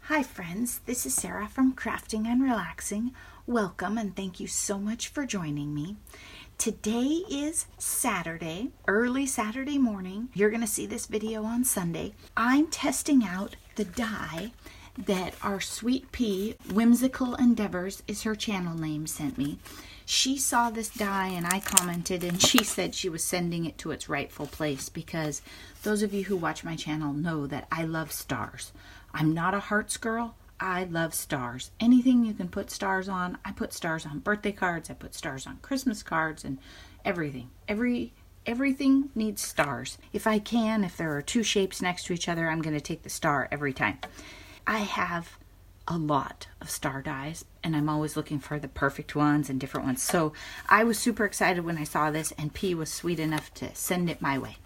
Hi friends, this is Sarah from Crafting and Relaxing. Welcome and thank you so much for joining me. Today is Saturday, early Saturday morning. You're going to see this video on Sunday. I'm testing out the die that our sweet pea, Whimsical Endeavors is her channel name, sent me. She saw this die and I commented and she said she was sending it to its rightful place because those of you who watch my channel know that I love stars. I'm not a hearts girl. I love stars. Anything you can put stars on, I put stars on birthday cards. I put stars on Christmas cards and everything. Everything needs stars. If I can, if there are two shapes next to each other, I'm going to take the star every time. I have a lot of star dies and I'm always looking for the perfect ones and different ones. So I was super excited when I saw this and P was sweet enough to send it my way.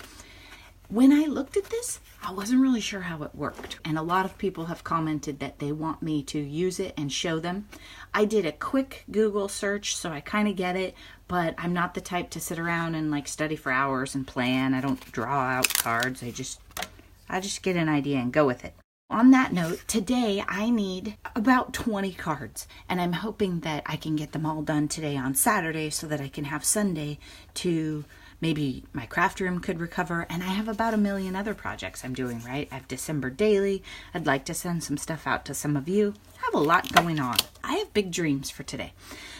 When I looked at this, I wasn't really sure how it worked. And a lot of people have commented that they want me to use it and show them. I did a quick Google search, so I kind of get it, but I'm not the type to sit around and like study for hours and plan. I don't draw out cards. I just get an idea and go with it. On that note, today I need about 20 cards, and I'm hoping that I can get them all done today on Saturday so that I can have Sunday to maybe my craft room could recover, and I have about 1 million other projects I'm doing, right? I have December daily. I'd like to send some stuff out to some of you. I have a lot going on. I have big dreams for today.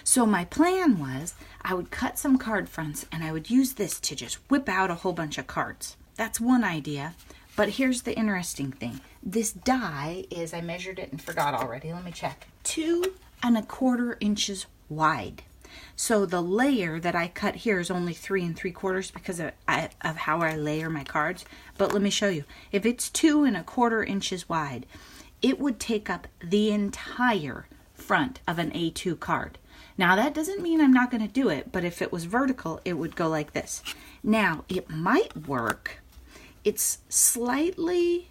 So my plan was I would cut some card fronts and I would use this to just whip out a whole bunch of cards. That's one idea. But here's the interesting thing. This die is, I measured it and forgot already. Let me check. 2¼ inches wide. So the layer that I cut here is only 3 3/4 because of how I layer my cards. But let me show you. If it's 2¼ inches wide, it would take up the entire front of an A2 card. Now that doesn't mean I'm not going to do it, but if it was vertical, it would go like this. Now it might work. It's slightly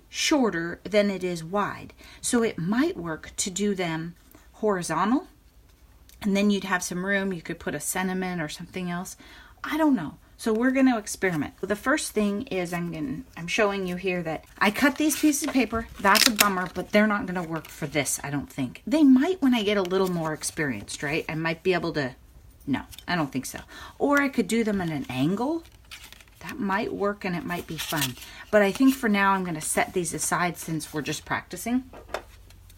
shorter than it is wide. So it might work to do them horizontal. And then you'd have some room. You could put a sentiment or something else. I don't know. So we're going to experiment. The first thing is I'm showing you here that I cut these pieces of paper. That's a bummer, but they're not going to work for this, I don't think. They might when I get a little more experienced, right? I might be able to, no, I don't think so. Or I could do them at an angle. That might work and it might be fun. But I think for now I'm going to set these aside since we're just practicing.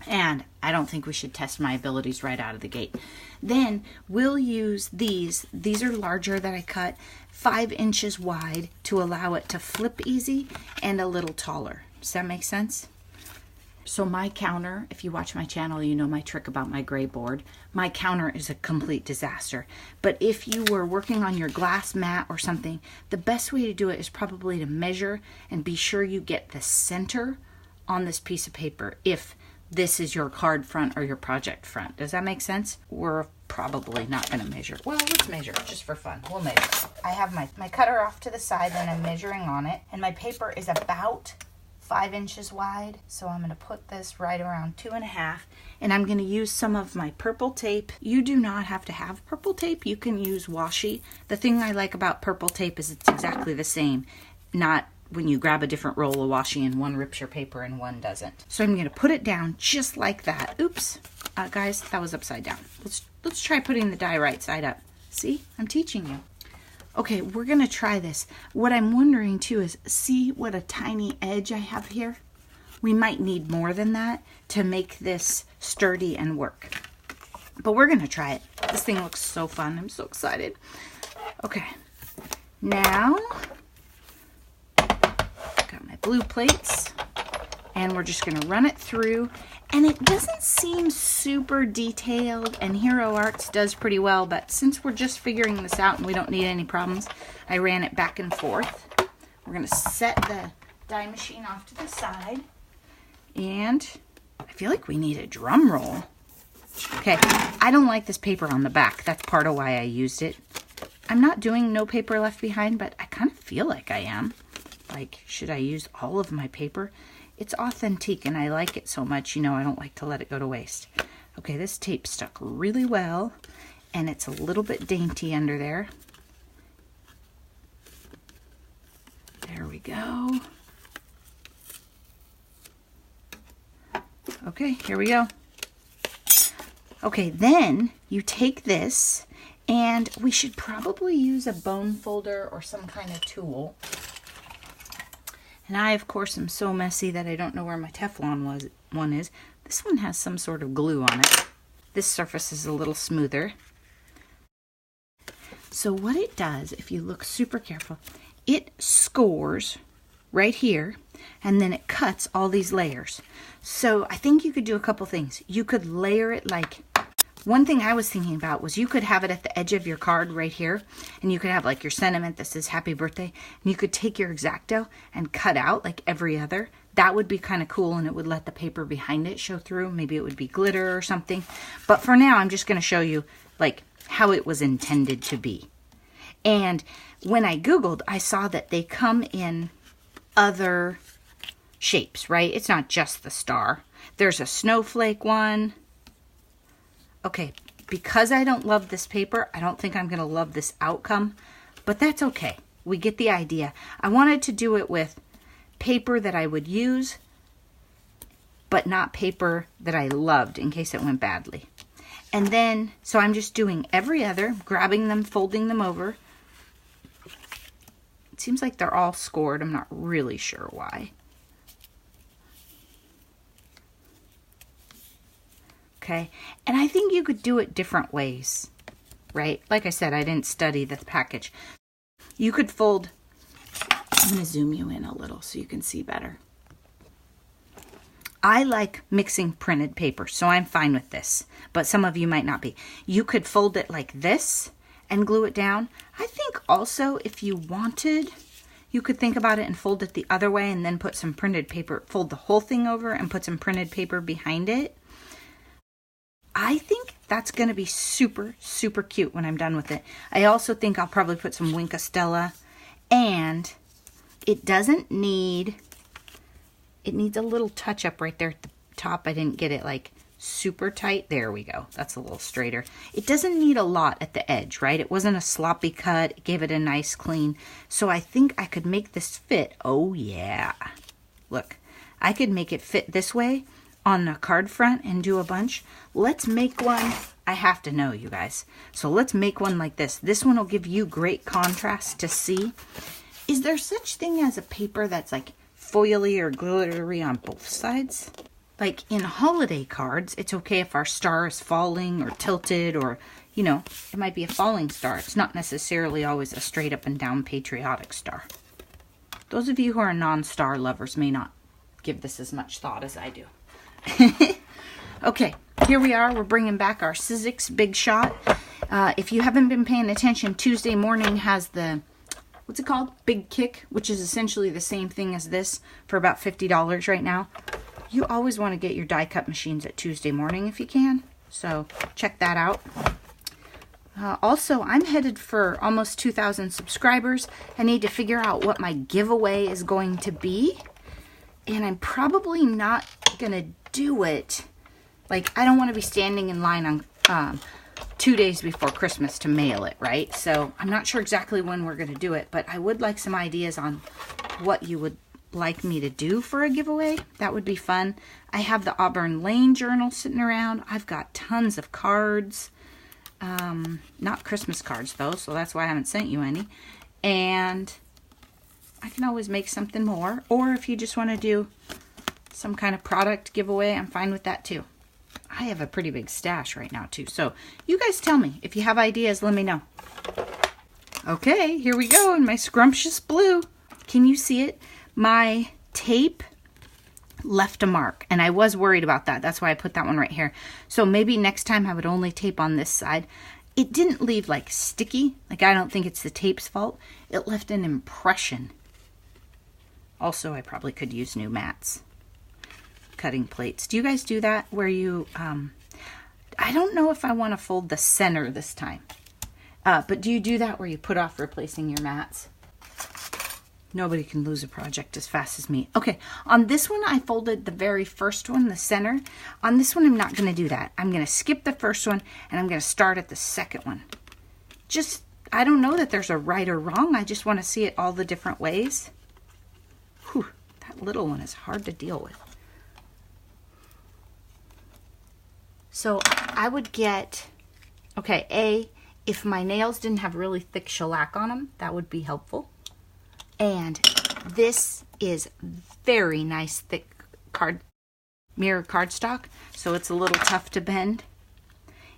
And I don't think we should test my abilities right out of the gate. Then we'll use these. These are larger that I cut 5 inches wide to allow it to flip easy and a little taller. Does that make sense? So my counter, if you watch my channel, you know my trick about my gray board. My counter is a complete disaster. But if you were working on your glass mat or something, the best way to do it is probably to measure and be sure you get the center on this piece of paper if this is your card front or your project front. Does that make sense? We're probably not going to measure. Well, let's measure just for fun. We'll measure. I have my cutter off to the side, then I'm measuring on it, and my paper is about 5 inches wide. So I'm going to put this right around 2½, and I'm going to use some of my purple tape. You do not have to have purple tape. You can use washi. The thing I like about purple tape is it's exactly the same, not when you grab a different roll of washi and one rips your paper and one doesn't. So I'm going to put it down just like that. Oops, guys, that was upside down. Let's try putting the die right side up. See, I'm teaching you. Okay, we're going to try this. What I'm wondering too is, see what a tiny edge I have here? We might need more than that to make this sturdy and work. But we're going to try it. This thing looks so fun. I'm so excited. Okay, now got my blue plates and we're just going to run it through, and it doesn't seem super detailed, and Hero Arts does pretty well, but since we're just figuring this out and we don't need any problems, I ran it back and forth. We're going to set the die machine off to the side, and I feel like we need a drum roll. Okay, I don't like this paper on the back. That's part of why I used it. I'm not doing no paper left behind, but I kind of feel like I am. Like, should I use all of my paper? It's authentic and I like it so much, you know, I don't like to let it go to waste. Okay, this tape stuck really well and it's a little bit dainty under there. There we go. Okay, here we go. Okay, then you take this, and we should probably use a bone folder or some kind of tool. And I, of course, am so messy that I don't know where my Teflon one is. This one has some sort of glue on it. This surface is a little smoother. So what it does, if you look super careful, it scores right here, and then it cuts all these layers. So I think you could do a couple things. You could layer it like, one thing I was thinking about was you could have it at the edge of your card right here, and you could have like your sentiment that says happy birthday, and you could take your X-Acto and cut out like every other. That would be kind of cool, and it would let the paper behind it show through. Maybe it would be glitter or something. But for now, I'm just going to show you like how it was intended to be. And when I Googled, I saw that they come in other shapes, right? It's not just the star. There's a snowflake one. Okay, because I don't love this paper, I don't think I'm going to love this outcome, but that's okay. We get the idea. I wanted to do it with paper that I would use, but not paper that I loved in case it went badly. And then, so I'm just doing every other, grabbing them, folding them over. It seems like they're all scored. I'm not really sure why. Okay, and I think you could do it different ways, right? Like I said, I didn't study the package. You could fold, I'm going to zoom you in a little so you can see better. I like mixing printed paper, so I'm fine with this, but some of you might not be. You could fold it like this and glue it down. I think also if you wanted, you could think about it and fold it the other way and then put some printed paper, fold the whole thing over and put some printed paper behind it. I think that's going to be super, super cute when I'm done with it. I also think I'll probably put some Wink Stella, and it doesn't need, it needs a little touch up right there at the top. I didn't get it like super tight. There we go. That's a little straighter. It doesn't need a lot at the edge, right? It wasn't a sloppy cut. It gave it a nice clean. So I think I could make this fit. Oh yeah. Look, I could make it fit this way on a card front and do a bunch. Let's make one. I have to know, you guys. So let's make one like this. This one will give you great contrast to see. Is there such thing as a paper that's like foily or glittery on both sides? Like in holiday cards, it's okay if our star is falling or tilted, or, you know, it might be a falling star. It's not necessarily always a straight up and down patriotic star. Those of you who are non-star lovers may not give this as much thought as I do. Okay, here we are. We're bringing back our Sizzix Big Shot. If you haven't been paying attention, Tuesday morning has the, what's it called? Big Kick, which is essentially the same thing as this for about $50 right now. You always want to get your die cut machines at Tuesday morning if you can. So check that out. Also, I'm headed for almost 2,000 subscribers. I need to figure out what my giveaway is going to be. And I'm probably not going to do it. Like, I don't want to be standing in line on 2 days before Christmas to mail it, right? So I'm not sure exactly when we're going to do it, but I would like some ideas on what you would like me to do for a giveaway. That would be fun. I have the Auburn Lane journal sitting around. I've got tons of cards. Not Christmas cards though, so that's why I haven't sent you any. And I can always make something more. Or if you just want to do some kind of product giveaway, I'm fine with that too. I have a pretty big stash right now too. So you guys tell me. If you have ideas, let me know. Okay, here we go in my scrumptious blue. Can you see it? My tape left a mark, and I was worried about that. That's why I put that one right here. So maybe next time I would only tape on this side. It didn't leave like sticky. Like, I don't think it's the tape's fault. It left an impression. Also, I probably could use new mats. Cutting plates. Do you guys do that where you, I don't know if I want to fold the center this time. But do you do that where you put off replacing your mats? Nobody can lose a project as fast as me. Okay, on this one, I folded the very first one, the center. On this one, I'm not going to do that. I'm going to skip the first one, and I'm going to start at the second one. Just, I don't know that there's a right or wrong. I just want to see it all the different ways. Whew, that little one is hard to deal with. So I would get, okay, if my nails didn't have really thick shellac on them, that would be helpful. And this is very nice thick mirror cardstock, so it's a little tough to bend.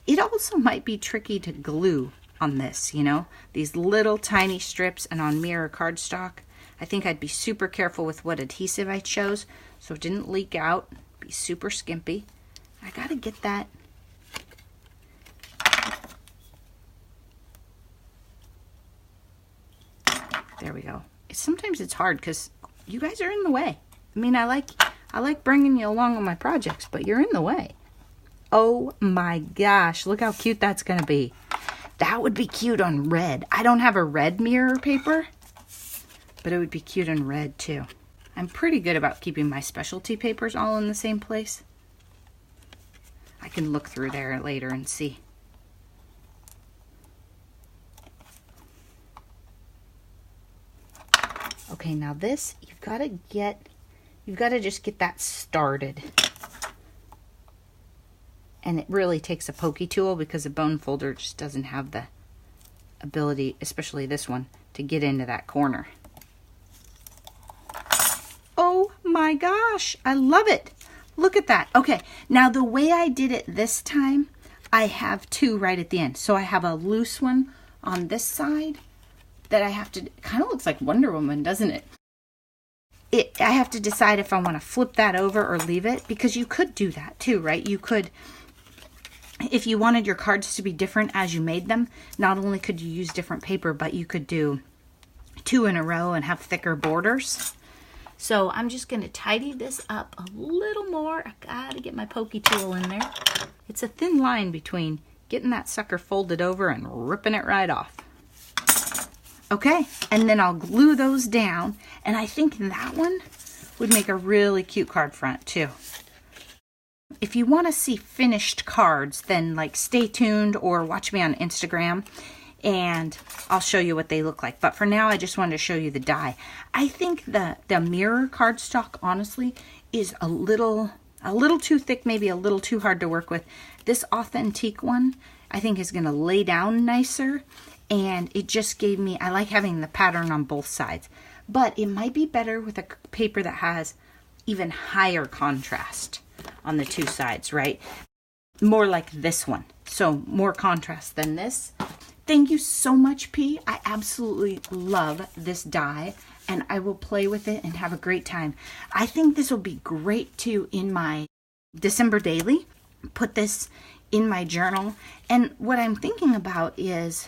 It also might be tricky to glue on this, you know, these little tiny strips, and on mirror cardstock. I think I'd be super careful with what adhesive I chose so it didn't leak out, be super skimpy. I gotta get that. There we go. Sometimes it's hard because you guys are in the way. I mean, I like bringing you along on my projects, but you're in the way. Oh my gosh, look how cute that's gonna be. That would be cute on red. I don't have a red mirror paper, but it would be cute on red too. I'm pretty good about keeping my specialty papers all in the same place. I can look through there later and see. Okay, now this, you've got to just get that started. And it really takes a pokey tool because a bone folder just doesn't have the ability, especially this one, to get into that corner. Oh my gosh, I love it. Look at that. Okay, now the way I did it this time, I have two right at the end. So I have a loose one on this side that I have to, kind of looks like Wonder Woman, doesn't it? I have to decide if I want to flip that over or leave it, because you could do that too, right? You could, if you wanted your cards to be different as you made them, not only could you use different paper, but you could do two in a row and have thicker borders. So I'm just going to tidy this up a little more. I gotta get my pokey tool in there. It's a thin line between getting that sucker folded over and ripping it right off. Okay, and then I'll glue those down, and I think that one would make a really cute card front too. If you want to see finished cards, then like stay tuned or watch me on Instagram and I'll show you what they look like. But for now, I just wanted to show you the die. I think the mirror cardstock, honestly, is a little too thick, maybe a little too hard to work with. This Authentique one, I think, is going to lay down nicer. And it just gave me, I like having the pattern on both sides. But it might be better with a paper that has even higher contrast on the two sides, right? More like this one. So more contrast than this. Thank you so much, P. I absolutely love this die, and I will play with it and have a great time. I think this will be great too in my December daily. Put this in my journal. And what I'm thinking about is,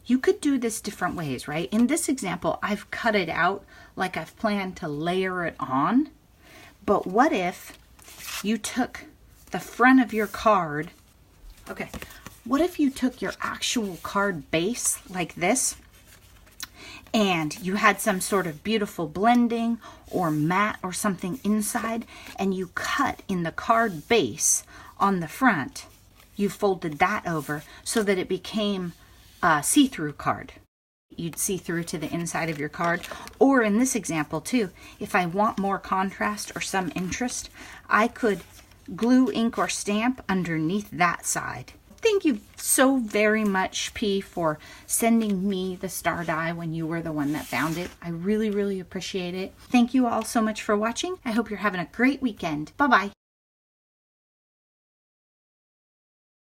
you could do this different ways, right? In this example, I've cut it out like I've planned to layer it on. But what if you took the front of your card, okay, what if you took your actual card base like this, and you had some sort of beautiful blending or matte or something inside, and you cut in the card base on the front, you folded that over so that it became a see-through card. You'd see through to the inside of your card. Or in this example too, if I want more contrast or some interest, I could glue, ink, or stamp underneath that side. Thank you so very much, P, for sending me the star die when you were the one that found it. I really, really appreciate it. Thank you all so much for watching. I hope you're having a great weekend. Bye-bye.